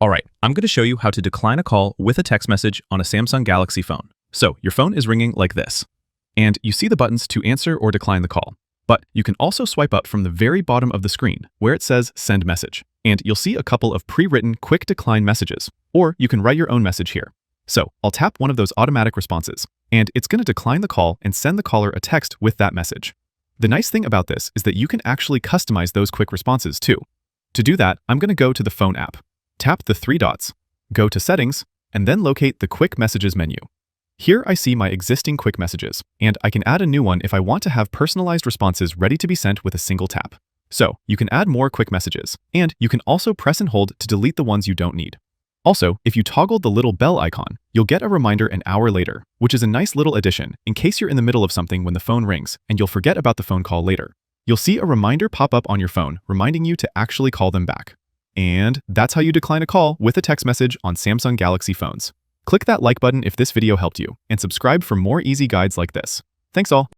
Alright, I'm going to show you how to decline a call with a text message on a Samsung Galaxy phone. So, your phone is ringing like this. And you see the buttons to answer or decline the call. But you can also swipe up from the very bottom of the screen where it says Send Message. And you'll see a couple of pre-written quick decline messages. Or you can write your own message here. So, I'll tap one of those automatic responses, and it's going to decline the call and send the caller a text with that message. The nice thing about this is that you can actually customize those quick responses too. To do that, I'm going to go to the phone app. Tap the three dots, go to Settings, and then locate the Quick Messages menu. Here I see my existing quick messages, and I can add a new one if I want to have personalized responses ready to be sent with a single tap. So, you can add more quick messages, and you can also press and hold to delete the ones you don't need. Also, if you toggle the little bell icon, you'll get a reminder an hour later, which is a nice little addition in case you're in the middle of something when the phone rings and you'll forget about the phone call later. You'll see a reminder pop up on your phone reminding you to actually call them back. And that's how you decline a call with a text message on Samsung Galaxy phones. Click that like button if this video helped you, and subscribe for more easy guides like this. Thanks all.